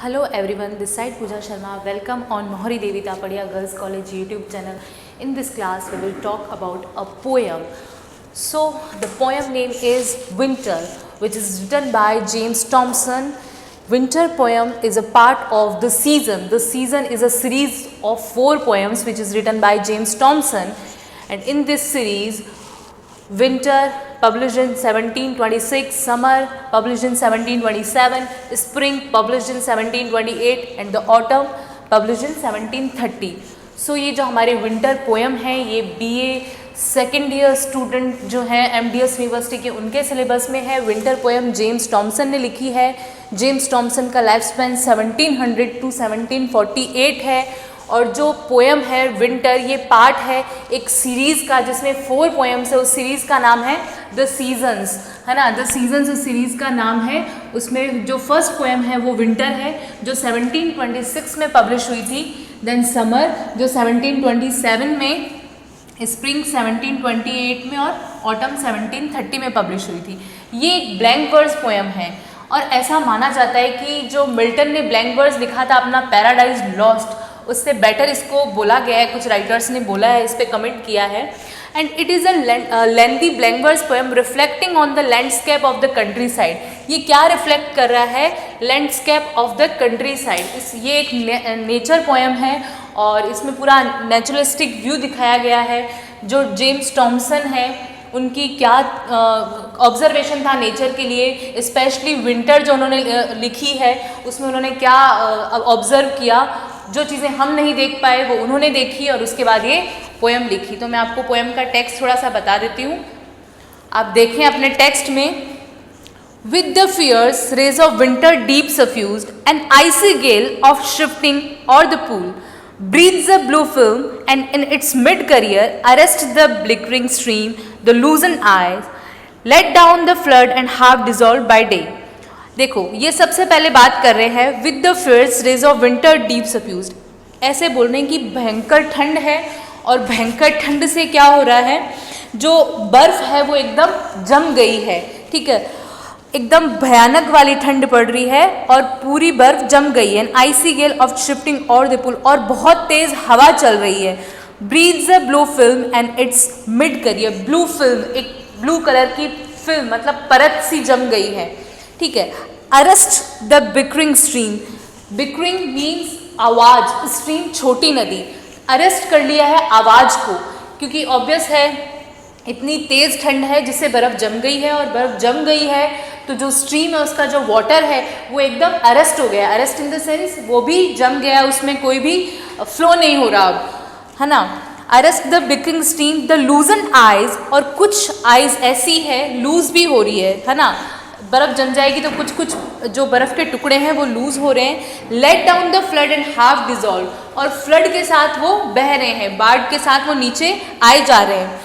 Hello everyone, this side Pooja Sharma. Welcome on Mohari Devi Tapadia Girls College YouTube channel. In this class, we will talk about a poem. So, the poem name is Winter, which is written by James Thompson. Winter poem is a part of The Season. The Season is a series of 4 poems which is written by James Thompson. And in this series, Winter published in 1726, Summer published in 1727, Spring published in 1728 and the Autumn published in 1730. So ये जो हमारे winter poem हैं ये BA second year student जो हैं MDS university के उनके syllabus में है. विंटर पोएम जेम्स टॉमसन ने लिखी है. जेम्स टॉमसन का लाइफ स्पैन 1700 टू 1748 है और जो पोएम है विंटर ये पार्ट है एक सीरीज़ का जिसमें 4 पोएम्स है. उस सीरीज़ का नाम है द सीजन्स, है ना. द सीजन्स उस सीरीज़ का नाम है. उसमें जो फर्स्ट पोएम है वो विंटर है जो 1726 में पब्लिश हुई थी. देन समर जो 1727 में, स्प्रिंग 1728 में और ऑटम 1730 में पब्लिश हुई थी. ये एक ब्लैंक वर्स पोएम है और ऐसा माना जाता है कि जो मिल्टन ने ब्लैंक वर्स लिखा था अपना पैराडाइज लॉस्ट, उससे बेटर इसको बोला गया है. कुछ राइटर्स ने बोला है, इस पर कमेंट किया है. And it is a lengthy blank verse poem reflecting on the landscape of the countryside. ये क्या रिफ्लेक्ट कर रहा है? Landscape of the countryside. ये एक नेचर पोएम है और इसमें पूरा नेचुरलिस्टिक व्यू दिखाया गया है. जो जेम्स टॉमसन है उनकी क्या ऑब्जर्वेशन था नेचर के लिए, स्पेशली विंटर जो उन्होंने लिखी है उसमें उन्होंने क्या ऑब्जर्व किया. जो चीज़ें हम नहीं देख पाए वो उन्होंने देखी और उसके बाद ये पोएम लिखी. तो मैं आपको पोएम का टेक्स्ट थोड़ा सा बता देती हूँ, आप देखें अपने टेक्स्ट में. With the fierce rays of winter deep suffused, an icy gale of shifting o'er the pool breathes a blue film, and in its mid-career arrests the blinkering stream, the loosened eyes, let down the flood and half dissolved by day. देखो ये सबसे पहले बात कर रहे हैं with the fierce rays of winter deep suffused. ऐसे बोल रहे हैं कि भयंकर ठंड है और भयंकर ठंड से क्या हो रहा है, जो बर्फ़ है वो एकदम जम गई है. ठीक है, एकदम भयानक वाली ठंड पड़ रही है और पूरी बर्फ जम गई है. An icy gale of shifting o'er the pool, और बहुत तेज़ हवा चल रही है. Breeds a blue film and it's mid career. Blue film, एक ब्लू कलर की फिल्म मतलब परत सी जम गई है. ठीक है. Arrest the bickering stream. Bickering means आवाज़, स्ट्रीम छोटी नदी. अरेस्ट कर लिया है आवाज़ को, क्योंकि ऑब्वियस है इतनी तेज़ ठंड है जिससे बर्फ़ जम गई है और बर्फ़ जम गई है तो जो स्ट्रीम है उसका जो वाटर है वो एकदम अरेस्ट हो गया. अरेस्ट इन द सेंस वो भी जम गया, उसमें कोई भी फ्लो नहीं हो रहा अब, है ना. Arrest the bickering stream the लूजन eyes, और कुछ आइज ऐसी है लूज भी हो रही है ना. बर्फ़ जम जाएगी तो कुछ कुछ जो बर्फ़ के टुकड़े हैं वो लूज़ हो रहे हैं. Let down the flood and half dissolve, और फ्लड के साथ वो बह रहे हैं, बाढ़ के साथ वो नीचे आए जा रहे हैं.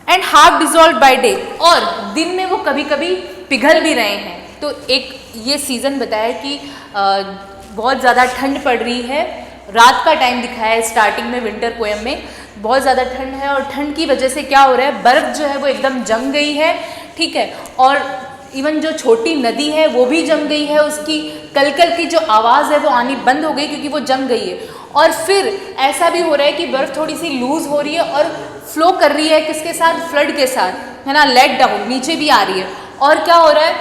And half dissolve by day, और दिन में वो कभी कभी पिघल भी रहे हैं. तो एक ये सीज़न बताया कि बहुत ज़्यादा ठंड पड़ रही है. रात का टाइम दिखाया है स्टार्टिंग में विंटर पोएम में. बहुत ज़्यादा ठंड है और ठंड की वजह से क्या हो रहा है, बर्फ़ जो है वो एकदम जम गई है. ठीक है, और इवन जो छोटी नदी है वो भी जम गई है. उसकी कलकल की जो आवाज़ है वो आनी बंद हो गई क्योंकि वो जम गई है. और फिर ऐसा भी हो रहा है कि बर्फ़ थोड़ी सी लूज़ हो रही है और फ्लो कर रही है किसके साथ, फ्लड के साथ, है ना. लेट डाउन, नीचे भी आ रही है. और क्या हो रहा है,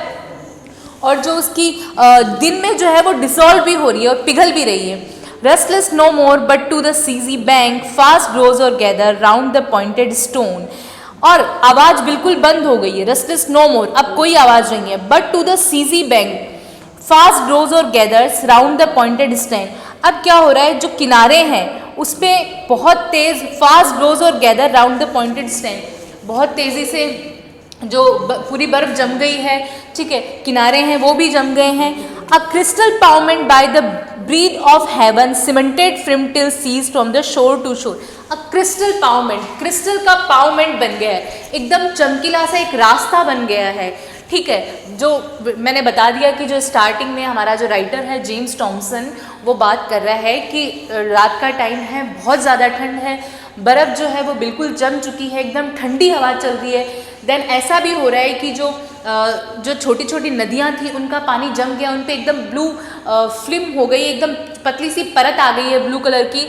और जो उसकी दिन में जो है वो डिसॉल्व भी हो रही है और पिघल भी रही है. Restless no more but to the सीजी bank fast grows or gather round the pointed stone, और आवाज़ बिल्कुल बंद हो गई है. रेस्टलेस नो मोर, अब कोई आवाज़ नहीं है. बट टू द सीजी bank fast grows or gathers round the pointed stone. अब क्या हो रहा है, जो किनारे हैं उस पर बहुत तेज़ fast grows or gather round the pointed stone, बहुत तेज़ी से जो पूरी बर्फ़ जम गई है. ठीक है, किनारे हैं वो भी जम गए हैं. A crystal pavement by the breath of heaven cemented firm till seize from the shore to shore. A crystal pavement, crystal का पावमेंट बन गया है, एकदम चमकीला सा एक रास्ता बन गया है. ठीक है, जो मैंने बता दिया कि जो स्टार्टिंग में हमारा जो राइटर है जेम्स टॉमसन वो बात कर रहा है कि रात का टाइम है, बहुत ज़्यादा ठंड है, बर्फ़ जो है वो बिल्कुल जम चुकी है, एकदम ठंडी हवा चल रही है। देन ऐसा भी हो रहा है कि जो छोटी छोटी नदियाँ थी उनका पानी जम गया, उन पे एकदम ब्लू फिल्म हो गई, एकदम पतली सी परत आ गई है ब्लू कलर की।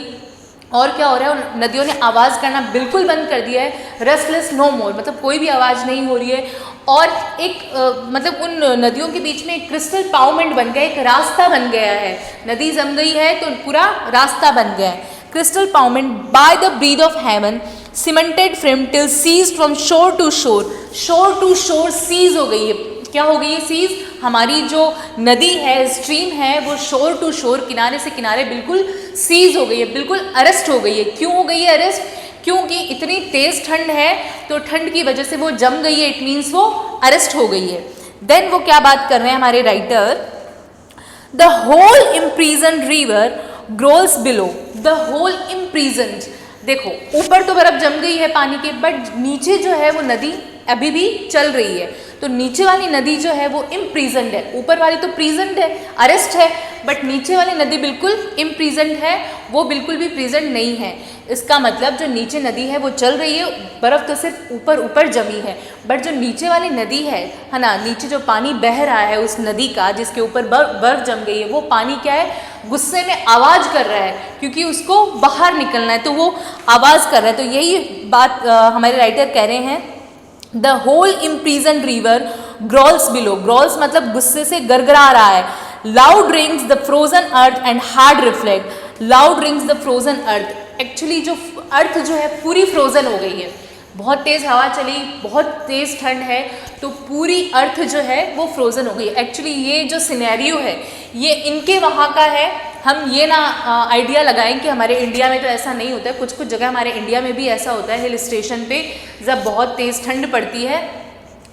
और क्या हो रहा है, उन नदियों ने आवाज़ करना बिल्कुल बंद कर दिया है, रेस्टलेस नो मोर, मतलब कोई भी आवाज़ नहीं हो रही है। और एक मतलब उन नदियों के बीच में एक क्रिस्टल पाउमेंट बन गया, एक रास्ता बन गया है। नदी जम गई है तो पूरा रास्ता बन गया है। Crystal pavement by the breath of heaven cemented firm till seize from shore to shore, shore to शोर सीज हो गई है। क्या हो गई है सीज? हमारी जो नदी है, स्ट्रीम है, वो शोर टू शोर, किनारे से किनारे बिल्कुल सीज हो गई है, बिल्कुल अरेस्ट हो गई है। क्यों हो गई है अरेस्ट? क्योंकि इतनी तेज़ ठंड है तो ठंड की वजह से वो जम गई है, इट मीन्स वो अरेस्ट हो गई है। देन वो क्या बात कर रहे हैं हमारे writer, the whole imprisoned river growls below, the whole imprisoned. देखो ऊपर तो बर्फ जम गई है पानी के, बट नीचे जो है वो नदी अभी भी चल रही है। तो नीचे वाली नदी जो है वो इम्प्रीजन्ड है, ऊपर वाली तो प्रीजन्ड है, अरेस्ट है, बट नीचे वाली नदी बिल्कुल इम्प्रीजन्ड है, वो बिल्कुल भी प्रीजन्ड नहीं है। इसका मतलब जो नीचे नदी है वो चल रही है, बर्फ़ तो सिर्फ ऊपर ऊपर जमी है, बट जो नीचे वाली नदी है ना, नीचे जो पानी बह रहा है उस नदी का, जिसके ऊपर बर्फ़ जम गई है, वो पानी क्या है, गुस्से में आवाज़ कर रहा है, क्योंकि उसको बाहर निकलना है, तो वो आवाज़ कर रहा है। तो यही बात हमारे राइटर कह रहे हैं, the whole imprisoned river growls below, growls मतलब गुस्से से गरगरा रहा है। Loud rings the frozen earth and hard reflect, loud rings the frozen earth, actually जो अर्थ जो है पूरी फ्रोजन हो गई है, बहुत तेज़ हवा चली, बहुत तेज़ ठंड है, तो पूरी अर्थ जो है वो फ्रोज़न हो गई। एक्चुअली ये जो सिनेरियो है ये इनके वहाँ का है, हम ये ना आइडिया लगाएं कि हमारे इंडिया में तो ऐसा नहीं होता है। कुछ कुछ जगह हमारे इंडिया में भी ऐसा होता है, हिल स्टेशन पे जब बहुत तेज़ ठंड पड़ती है,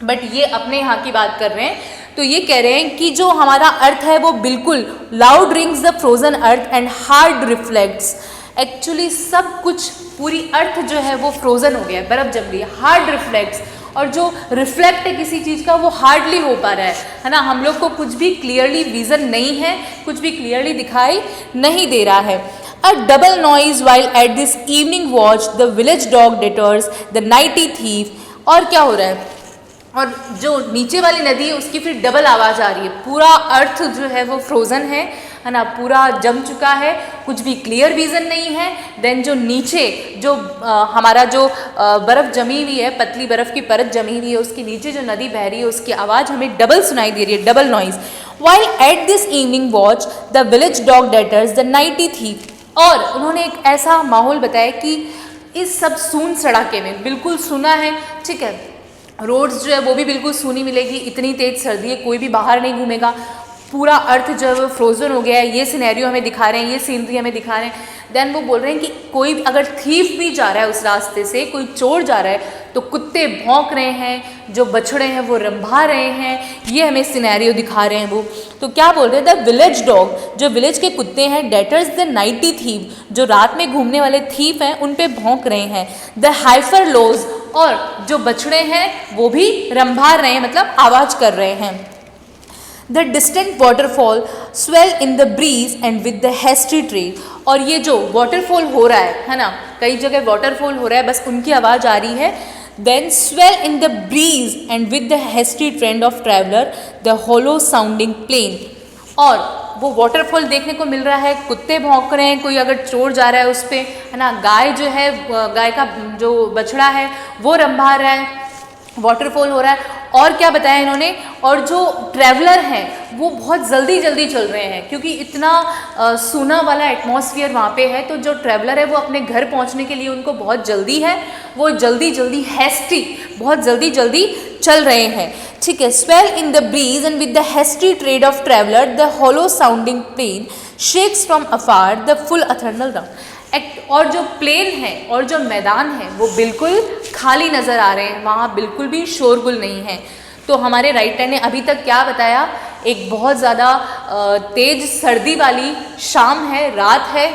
बट ये अपने यहाँ की बात कर रहे हैं। तो ये कह रहे हैं कि जो हमारा अर्थ है वो बिल्कुल loud rings the frozen earth and hard reflects, actually सब कुछ पूरी अर्थ जो है वो फ्रोज़न हो गया है, बर्फ़ जम गई है। हार्ड रिफ्लेक्ट्स, और जो रिफ्लेक्ट है किसी चीज़ का वो हार्डली हो पा रहा है ना, हम लोग को कुछ भी क्लियरली विज़न नहीं है, कुछ भी क्लियरली दिखाई नहीं दे रहा है। A double noise while at this evening watch the village dog deters the nightly thief, और क्या हो रहा है, और जो नीचे वाली नदी है उसकी फिर डबल आवाज़ आ रही है, पूरा अर्थ जो है वो फ्रोज़न है ना, पूरा जम चुका है, कुछ भी क्लियर विज़न नहीं है। देन जो नीचे जो हमारा जो बर्फ़ जमी हुई है, पतली बर्फ़ की परत जमी हुई है, उसके नीचे जो नदी बह रही है उसकी आवाज़ हमें डबल सुनाई दे रही है, double noise. While at this evening watch the village dog deters the nightly thief, और उन्होंने एक ऐसा माहौल बताया कि इस सब सून सड़ाके में, बिल्कुल सुना है, ठीक है, रोड्स जो है वो भी बिल्कुल सूनी मिलेगी, इतनी तेज़ सर्दी है, कोई भी बाहर नहीं घूमेगा, पूरा अर्थ जो है वो फ्रोज़न हो गया है। ये सिनेरियो हमें दिखा रहे हैं, ये सीनरी हमें दिखा रहे हैं। देन वो बोल रहे हैं कि कोई अगर थीफ भी जा रहा है उस रास्ते से, कोई चोर जा रहा है, तो कुत्ते भौंक रहे हैं, जो बछड़े हैं वो रंभा रहे हैं, ये हमें सिनेरियो दिखा रहे हैं वो। तो क्या बोल रहे हैं, द विलेज डॉग, जो विलेज के कुत्ते हैं, डेटर्स द नाइटी थीफ, जो रात में घूमने वाले थीफ हैं उन पे भौंक रहे हैं। द हाइफर लोज, और जो बछड़े हैं वो भी रंभा रहे हैं, मतलब आवाज़ कर रहे हैं। The distant waterfall swell in the breeze and with the hasty tread, और ये जो वाटरफॉल हो रहा है ना, कई जगह वाटरफॉल हो रहा है, बस उनकी आवाज़ आ रही है। Then swell in the breeze and with the hasty trend of traveller the hollow sounding plain, और वो वाटरफॉल देखने को मिल रहा है, कुत्ते भौंक रहे हैं, कोई अगर चोर जा रहा है उस पर, है ना, गाय जो है, गाय का जो बछड़ा है वो रंभा रहा है, वाटरफॉल हो रहा है। और क्या बताया इन्होंने, और जो ट्रैवलर हैं वो बहुत जल्दी जल्दी चल रहे हैं, क्योंकि इतना सूना वाला एटमॉस्फेयर वहाँ पे है, तो जो ट्रैवलर है वो अपने घर पहुँचने के लिए उनको बहुत जल्दी है, वो जल्दी जल्दी हेस्टी, बहुत जल्दी जल्दी चल रहे हैं, ठीक है। Swell in the breeze and with the hasty tread of traveller the hollow sounding plain shakes from afar the full ethereal round, और जो प्लेन है और जो मैदान है वो बिल्कुल खाली नज़र आ रहे हैं, वहाँ बिल्कुल भी शोरगुल नहीं है। तो हमारे राइटर ने अभी तक क्या बताया, एक बहुत ज़्यादा तेज़ सर्दी वाली शाम है, रात है,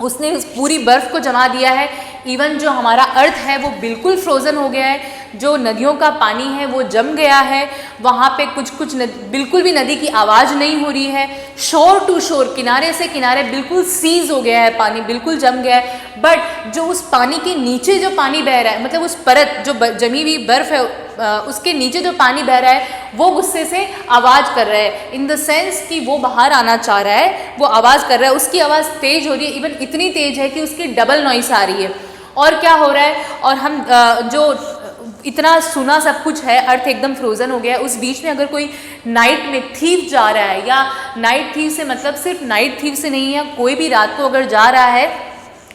उसने पूरी बर्फ़ को जमा दिया है, इवन जो हमारा अर्थ है वो बिल्कुल फ्रोज़न हो गया है, जो नदियों का पानी है वो जम गया है, वहाँ पे कुछ बिल्कुल भी नदी की आवाज़ नहीं हो रही है, शोर टू शोर, किनारे से किनारे बिल्कुल सीज हो गया है, पानी बिल्कुल जम गया है। बट जो उस पानी के नीचे जो पानी बह रहा है, मतलब उस परत जो जमी हुई बर्फ़ है उसके नीचे जो पानी बह रहा है वो गुस्से से आवाज़ कर रहा है, इन द सेंस कि वो बाहर आना चाह रहा है, वो आवाज़ कर रहा है, उसकी आवाज़ तेज़ हो रही है, इवन इतनी तेज़ है कि उसकी डबल नॉइस आ रही है। और क्या हो रहा है, और हम जो इतना सुना सब कुछ है, अर्थ एकदम फ्रोज़न हो गया है, उस बीच में अगर कोई नाइट में थीफ जा रहा है, या नाइट थीफ से मतलब सिर्फ नाइट थीफ से नहीं है, कोई भी रात को अगर जा रहा है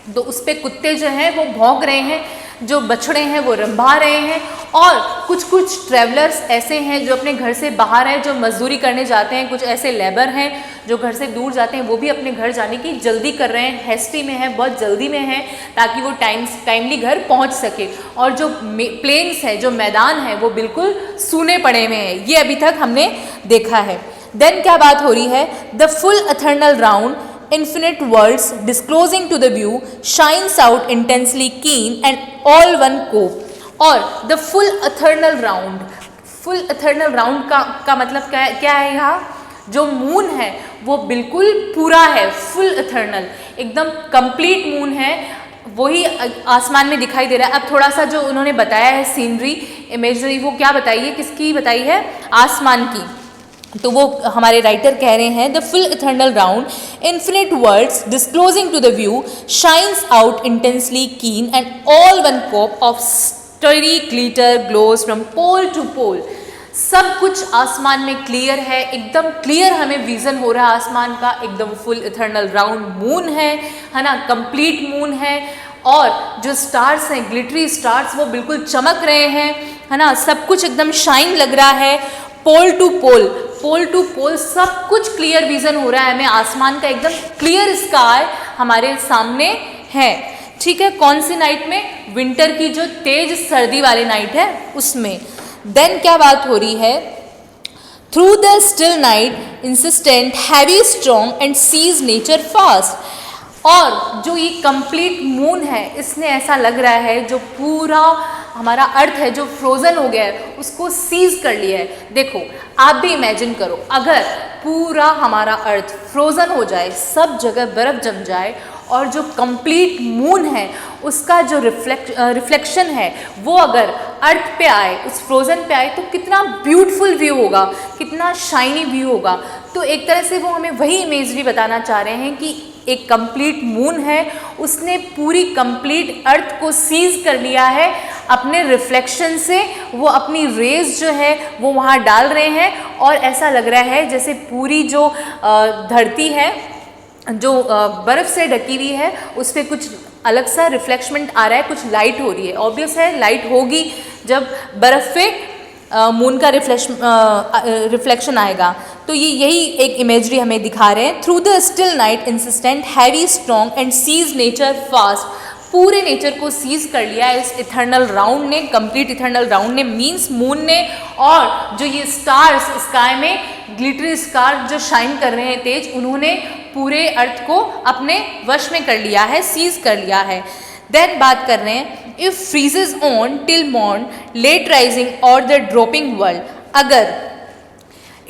तो उस पर कुत्ते जो हैं वो भौंक रहे हैं, जो बछड़े हैं वो रंभा रहे हैं, और कुछ ट्रैवलर्स ऐसे हैं जो अपने घर से बाहर हैं, जो मजदूरी करने जाते हैं, कुछ ऐसे लेबर हैं जो घर से दूर जाते हैं, वो भी अपने घर जाने की जल्दी कर रहे हैं, हेस्टी में हैं, बहुत जल्दी में हैं, ताकि वो टाइमली घर पहुंच सके। और जो प्लेन्स है, जो मैदान है, वो बिल्कुल सूने पड़े हुए हैं। ये अभी तक हमने देखा है। देन क्या बात हो रही है, the full eternal round infinite worlds disclosing to the view shines out intensely keen and all one cope। और the full eternal round का मतलब क्या है यहाँ, जो मून है वो बिल्कुल पूरा है, फुल इटर्नल, एकदम कंप्लीट मून है, वही आसमान में दिखाई दे रहा है। अब थोड़ा सा जो उन्होंने बताया है सीनरी इमेजरी, वो क्या बताई है, किसकी बताई है, आसमान की। तो वो हमारे राइटर कह रहे हैं, the full eternal round infinite worlds disclosing to the view shines out intensely keen and all one cope of starry glitter glows from pole to pole. सब कुछ आसमान में क्लियर है, एकदम क्लियर हमें विजन हो रहा है आसमान का, एकदम फुल इटर्नल राउंड मून है ना, कंप्लीट मून है, और जो स्टार्स हैं, ग्लिटरी स्टार्स, वो बिल्कुल चमक रहे हैं, है ना, सब कुछ एकदम शाइन लग रहा है। पोल टू पोल सब कुछ क्लियर विजन हो रहा है हमें आसमान का, एकदम क्लियर स्काई हमारे सामने है। ठीक है, कौन सी नाइट में, विंटर की जो तेज सर्दी वाली नाइट है उसमें। देन क्या बात हो रही है, through the still night insistent heavy strong and seize nature fast. और जो ये कंप्लीट मून है, इसने ऐसा लग रहा है जो पूरा हमारा अर्थ है जो फ्रोज़न हो गया है उसको सीज कर लिया है। देखो आप भी इमेजिन करो, अगर पूरा हमारा अर्थ फ्रोज़न हो जाए, सब जगह बर्फ़ जम जाए, और जो कंप्लीट मून है उसका जो रिफ्लेक्शन है वो अगर अर्थ पे आए, उस फ्रोज़न पे आए, तो कितना ब्यूटीफुल व्यू होगा, कितना शाइनी व्यू होगा। तो एक तरह से वो हमें वही इमेजरी बताना चाह रहे हैं कि एक कंप्लीट मून है, उसने पूरी कंप्लीट अर्थ को सीज कर लिया है अपने रिफ्लेक्शन से, वो अपनी रेज जो है वो वहाँ डाल रहे हैं, और ऐसा लग रहा है जैसे पूरी जो धरती है जो बर्फ़ से ढकी हुई है उस पर कुछ अलग सा रिफ्लेक्शमेंट आ रहा है, कुछ लाइट हो रही है। ऑब्वियस है लाइट होगी जब बर्फ़ पे मून का रिफ्लेक्शन आएगा। तो ये यही एक इमेजरी हमें दिखा रहे हैं। Through the still night insistent heavy strong and seize nature fast. पूरे नेचर को सीज कर लिया है इस इटर्नल राउंड ने, कंप्लीट इटर्नल राउंड ने, मीन्स मून ने, और जो ये स्टार्स स्काई में ग्लिटरी स्टार जो शाइन कर रहे हैं तेज, उन्होंने पूरे अर्थ को अपने वश में कर लिया है, सीज कर लिया है। देन बात कर रहे हैं, if freezes on till morn late rising o'er the dropping world. अगर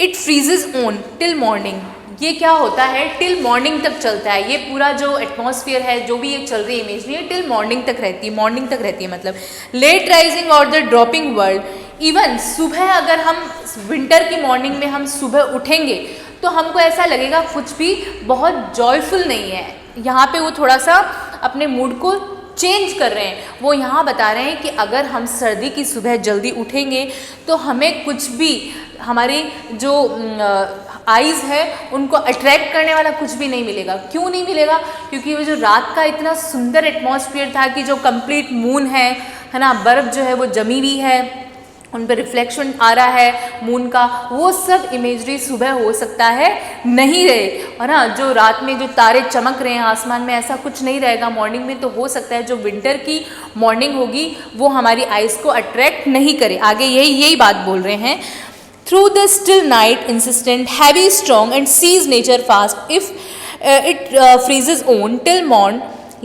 it freezes on till morning, ये क्या होता है, टिल मॉर्निंग तक चलता है, ये पूरा जो एटमॉस्फेयर है, जो भी ये चल रही इमेज में, टिल मॉर्निंग तक रहती है, मॉर्निंग तक रहती है मतलब। Late rising o'er the dropping world, even सुबह अगर हम विंटर की मॉर्निंग में हम सुबह उठेंगे तो हमको ऐसा लगेगा कुछ भी बहुत जॉयफुल नहीं है। यहाँ पे वो थोड़ा सा अपने मूड को चेंज कर रहे हैं। वो यहाँ बता रहे हैं कि अगर हम सर्दी की सुबह जल्दी उठेंगे तो हमें कुछ भी, हमारी जो आइज़ है उनको अट्रैक्ट करने वाला कुछ भी नहीं मिलेगा। क्यों नहीं मिलेगा? क्योंकि वो जो रात का इतना सुंदर एटमॉस्फेयर था कि जो कंप्लीट मून है ना, बर्फ़ जो है वो जमी हुई है, उन पर रिफ्लेक्शन आ रहा है मून का, वो सब इमेजरी सुबह हो सकता है नहीं रहे, और ना जो रात में जो तारे चमक रहे हैं आसमान में, ऐसा कुछ नहीं रहेगा मॉर्निंग में। तो हो सकता है जो विंटर की मॉर्निंग होगी वो हमारी आइज़ को अट्रैक्ट नहीं करे। आगे यही बात बोल रहे हैं। Through the still night insistent heavy strong and seize nature fast, if it freezes on till morn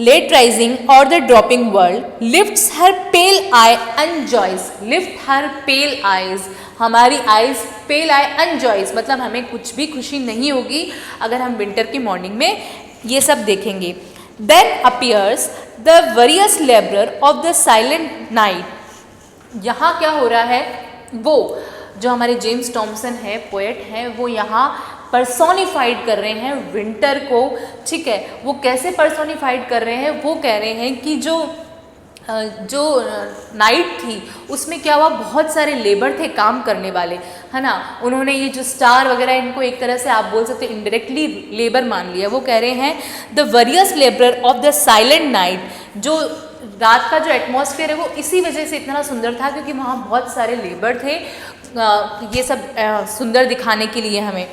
late rising or the dropping world, lifts her pale eye enjoys, lift her pale eyes, हमारी eyes पेल आई enjoys मतलब हमें कुछ भी खुशी नहीं होगी अगर हम विंटर की मॉर्निंग में ये सब देखेंगे. Then appears the various laborer of the silent night. यहाँ क्या हो रहा है, वो जो हमारे जेम्स टॉमसन है, पोएट हैं, वो यहाँ पर्सोनिफाइड कर रहे हैं विंटर को. ठीक है, वो कैसे पर्सोनिफाइड कर रहे हैं, वो कह रहे हैं कि जो नाइट थी उसमें क्या हुआ, बहुत सारे लेबर थे काम करने वाले, है ना. उन्होंने ये जो स्टार वगैरह, इनको एक तरह से आप बोल सकते हैं इनडायरेक्टली लेबर मान लिया. वो कह रहे हैं the various labour of the silent night, जो रात का जो एटमॉस्फेयर है वो इसी वजह से इतना सुंदर था क्योंकि वहाँ बहुत सारे लेबर थे ये सब सुंदर दिखाने के लिए हमें.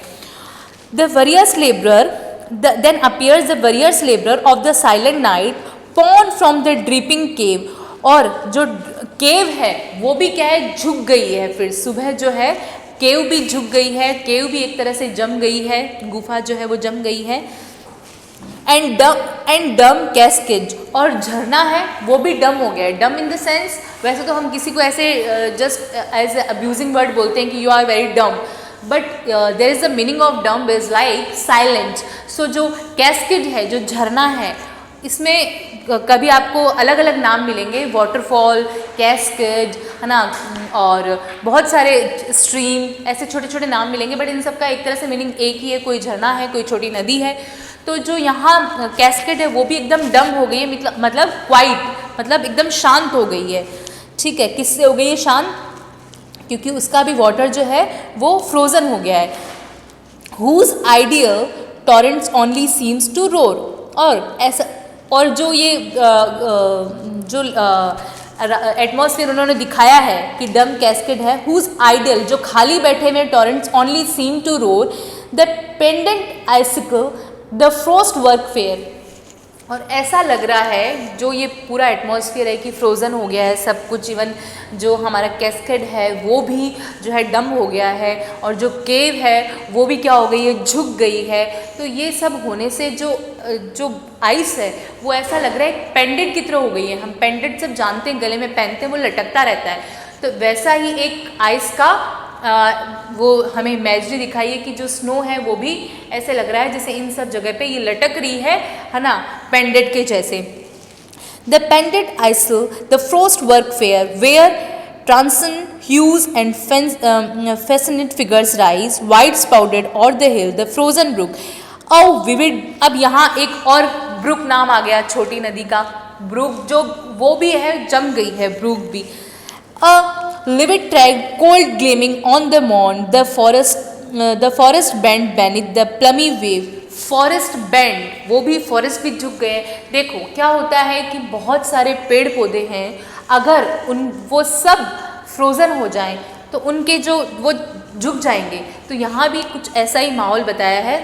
The various labour, then appears the various labour of the silent night prone from the dripping cave. और जो केव है वो भी क्या है, झुक गई है. फिर सुबह जो है केव भी झुक गई है, केव भी एक तरह से जम गई है, गुफा जो है वो जम गई है. एंड डम कैस्केज, और झरना है वो भी डम हो गया है. डम इन द सेंस, वैसे तो हम किसी को ऐसे जस्ट एज अब्यूजिंग वर्ड बोलते हैं कि you are very dumb, but there is the meaning of dumb is like silent. So जो कैस्केड है, जो झरना है, इसमें कभी आपको अलग अलग नाम मिलेंगे, वाटरफॉल, कैस्केड, है ना, और बहुत सारे स्ट्रीम, ऐसे छोटे छोटे नाम मिलेंगे, बट इन सब का एक तरह से मीनिंग एक ही है. कोई झरना है, कोई छोटी नदी है. तो जो यहाँ कैस्केड है वो भी एकदम डम हो गई है, मतलब क्वाइट, मतलब एकदम शांत हो गई है. ठीक है, किससे हो गई है शांत, क्योंकि उसका भी वाटर जो है वो फ्रोजन हो गया है. Whose ideal torrents only seems to roar, और ऐसा, और जो ये जो एटमॉस्फेयर उन्होंने दिखाया है कि डम कैस्केड है, हुज आइडियल, जो खाली बैठे हुए torrents only seem to roar, the pendant icicle, the frost work fair. और ऐसा लग रहा है जो ये पूरा एटमॉस्फेयर है कि फ्रोज़न हो गया है सब कुछ, इवन जो हमारा कैस्केड है वो भी जो है डम हो गया है, और जो केव है वो भी क्या हो गई है, झुक गई है. तो ये सब होने से जो आइस है वो ऐसा लग रहा है पेंडेंट की तरह हो गई है. हम पेंडेंट सब जानते हैं, गले में पहनते हैं, वो लटकता रहता है. तो वैसा ही एक आइस का वो हमें इमेजरी दिखाई है कि जो स्नो है वो भी ऐसे लग रहा है जैसे इन सब जगह पे ये लटक रही है ना, पेंडेंट के जैसे. The pendant ice, the frost work fair, where transient hues and fascinate figures rise, white spouted o'er the hill, the frozen brook. और विविड, अब यहाँ एक और ब्रुक नाम आ गया, छोटी नदी का ब्रुक, जो वो भी है, जम गई है ब्रुक भी. Livid track, cold gleaming on the moon, the forest bend beneath the plumy wave. Forest bend, वो भी फॉरेस्ट भी झुक गए. देखो क्या होता है कि बहुत सारे पेड़ पौधे हैं, अगर वो सब फ्रोज़न हो जाएं तो उनके जो वो झुक जाएंगे. तो यहाँ भी कुछ ऐसा ही माहौल बताया है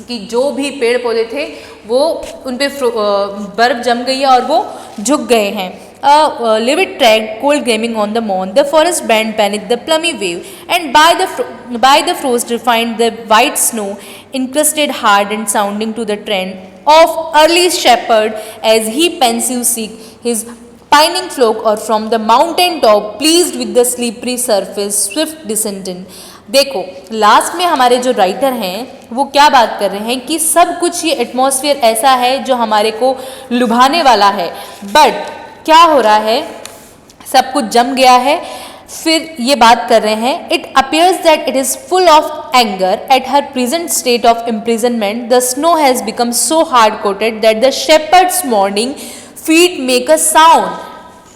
कि जो भी पेड़ पौधे थे वो उन पे बर्फ़ जम गई है और वो झुक गए हैं. A livid track, cold gleaming on the moon, the forest bent beneath the plumy wave, and by the frost refined the white snow, encrusted hard and sounding to the trend of early shepherd as he pensive seek his pining flock, or from the mountain top pleased with the slippery surface swift descendant. देखो last में हमारे जो writer हैं वो क्या बात कर रहे हैं कि सब कुछ ये एटमॉस्फेयर ऐसा है जो हमारे को लुभाने वाला है, बट क्या हो रहा है, सब कुछ जम गया है. फिर ये बात कर रहे हैं, it appears that it is full of anger at her present state of imprisonment, the snow has become so hard coated that the shepherds morning feet make a sound.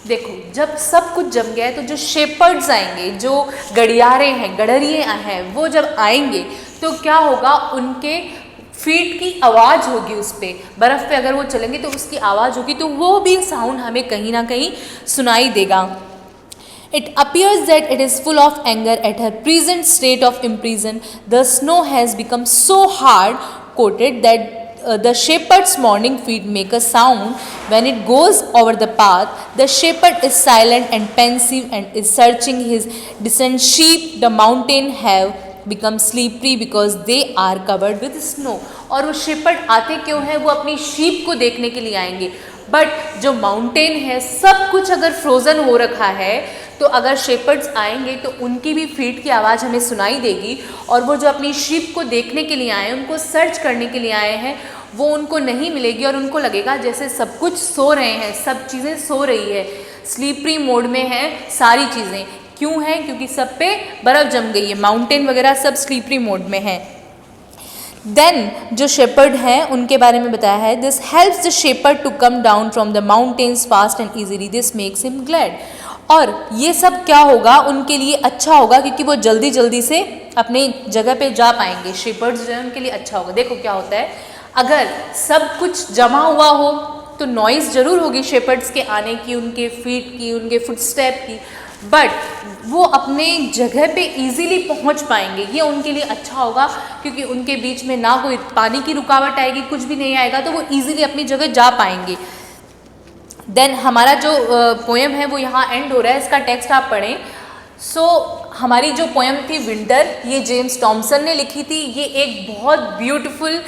देखो जब सब कुछ जम गया है तो जो शेपर्ड्स आएंगे, जो गड़ियारे हैं, गडरिए हैं, वो जब आएंगे तो क्या होगा, उनके फीट की आवाज़ होगी, उस पर बर्फ़ पे अगर वो चलेंगे तो उसकी आवाज़ होगी, तो वो भी साउंड हमें कहीं ना कहीं सुनाई देगा. It appears that it is full of anger at her present state of imprison, the snow has become so hard coated that the shepherd's morning feet make a sound when it goes over the path. The shepherd is silent and pensive and is searching his descent sheep. The mountain have become slippery because they are covered with snow. और वो shepherd आते क्यों हैं? वो अपनी sheep को देखने के लिए आएंगे। बट जो माउंटेन है सब कुछ अगर फ्रोज़न हो रखा है तो अगर शेपर्ड्स आएंगे तो उनकी भी फीट की आवाज़ हमें सुनाई देगी, और वो जो अपनी शीप को देखने के लिए आए, उनको सर्च करने के लिए आए हैं, वो उनको नहीं मिलेगी और उनको लगेगा जैसे सब कुछ सो रहे हैं, सब चीज़ें सो रही है, स्लीपरी मोड में है सारी चीज़ें। क्यों है? क्योंकि सब पे बर्फ़ जम गई है, माउंटेन वगैरह सब स्लीपरी मोड में है। देन जो शेपर्ड हैं उनके बारे में बताया है, this helps the shepherd to come down from the mountains fast and easily, this makes him glad. और ये सब क्या होगा? उनके लिए अच्छा होगा क्योंकि वो जल्दी जल्दी से अपने जगह पे जा पाएंगे। शेपर्ड्स जो है उनके लिए अच्छा होगा। देखो क्या होता है, अगर सब कुछ जमा हुआ हो तो नॉइज़ ज़रूर होगी शेपर्ड्स के आने की, उनके फीट की, उनके फुटस्टेप की, बट वो अपने जगह पे इजीली पहुंच पाएंगे। ये उनके लिए अच्छा होगा क्योंकि उनके बीच में ना कोई पानी की रुकावट आएगी, कुछ भी नहीं आएगा, तो वो इजीली अपनी जगह जा पाएंगे। देन हमारा जो पोएम है वो यहाँ एंड हो रहा है, इसका टेक्स्ट आप पढ़ें। सो हमारी जो पोएम थी विंटर, ये जेम्स टॉमसन ने लिखी थी। ये एक बहुत ब्यूटीफुल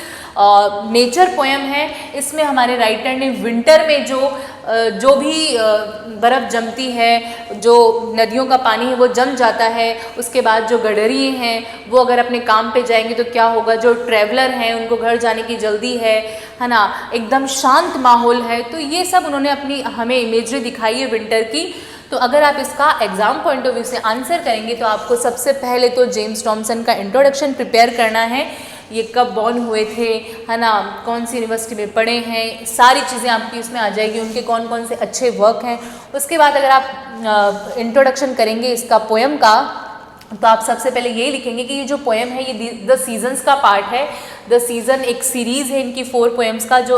नेचर पोएम है। इसमें हमारे राइटर ने विंटर में जो भी बर्फ़ जमती है, जो नदियों का पानी है वो जम जाता है, उसके बाद जो गडरिये हैं वो अगर अपने काम पे जाएंगे तो क्या होगा, जो ट्रैवलर हैं उनको घर जाने की जल्दी है ना, एकदम शांत माहौल है। तो ये सब उन्होंने अपनी हमें इमेजरी दिखाई है विंटर की। तो अगर आप इसका एग्ज़ाम पॉइंट ऑफ व्यू से आंसर करेंगे तो आपको सबसे पहले तो जेम्स टॉमसन का इंट्रोडक्शन प्रिपेयर करना है, ये कब बॉर्न हुए थे, है ना, कौन सी यूनिवर्सिटी में पढ़े हैं, सारी चीज़ें आपकी इसमें आ जाएगी, उनके कौन कौन से अच्छे वर्क हैं। उसके बाद अगर आप इंट्रोडक्शन करेंगे इसका पोएम का, तो आप सबसे पहले ये लिखेंगे कि ये जो पोएम है ये द सीजन्स का पार्ट है। द सीज़न एक सीरीज़ है इनकी 4 पोएम्स का, जो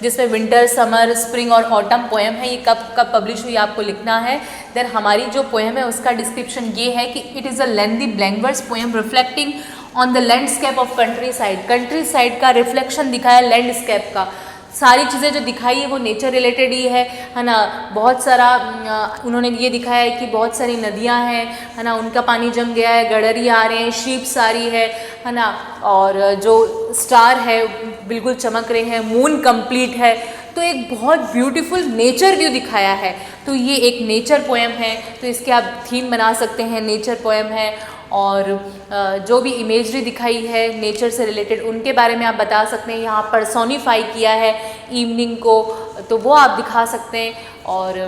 जिसमें विंटर, समर, स्प्रिंग और ऑटम पोएम है। ये कब कब पब्लिश हुई आपको लिखना है। देन हमारी जो पोएम है उसका डिस्क्रिप्शन ये है कि it is a lengthy blank verse poem reflecting on the landscape of countryside. Countryside का रिफ्लेक्शन दिखाया लैंडस्केप का। सारी चीज़ें जो दिखाई है वो नेचर रिलेटेड ही है ना। बहुत सारा उन्होंने ये दिखाया है कि बहुत सारी नदियां हैं, है ना, उनका पानी जम गया है, गडरी आ रहे हैं, शीप्स आ रही है ना, और जो स्टार है बिल्कुल चमक रहे हैं, मून कंप्लीट है। तो एक बहुत ब्यूटीफुल नेचर व्यू दिखाया है। तो ये एक नेचर पोएम है, तो इसके आप थीम बना सकते हैं, नेचर पोएम है। और जो भी इमेजरी दिखाई है नेचर से रिलेटेड उनके बारे में आप बता सकते हैं। यहाँ पर्सोनिफाई किया है इवनिंग को, तो वो आप दिखा सकते हैं। और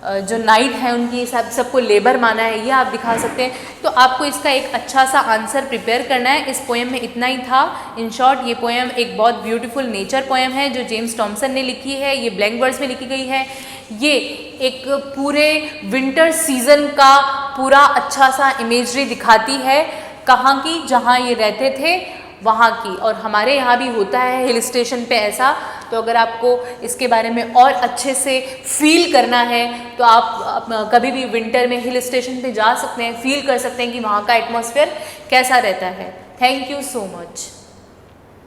जो नाइट है उनकी सबको लेबर माना है, ये आप दिखा सकते हैं। तो आपको इसका एक अच्छा सा आंसर प्रिपेयर करना है। इस पोएम में इतना ही था। इन शॉर्ट ये पोएम एक बहुत ब्यूटीफुल नेचर पोएम है जो जेम्स टॉमसन ने लिखी है। ये ब्लैंक वर्ड्स में लिखी गई है। ये एक पूरे विंटर सीजन का पूरा अच्छा सा इमेजरी दिखाती है, कहाँ की, जहाँ ये रहते थे वहाँ की। और हमारे यहाँ भी होता है हिल स्टेशन पे ऐसा। तो अगर आपको इसके बारे में और अच्छे से फील करना है तो आप कभी भी विंटर में हिल स्टेशन पे जा सकते हैं, फील कर सकते हैं कि वहाँ का एटमॉस्फेयर कैसा रहता है। Thank you so much.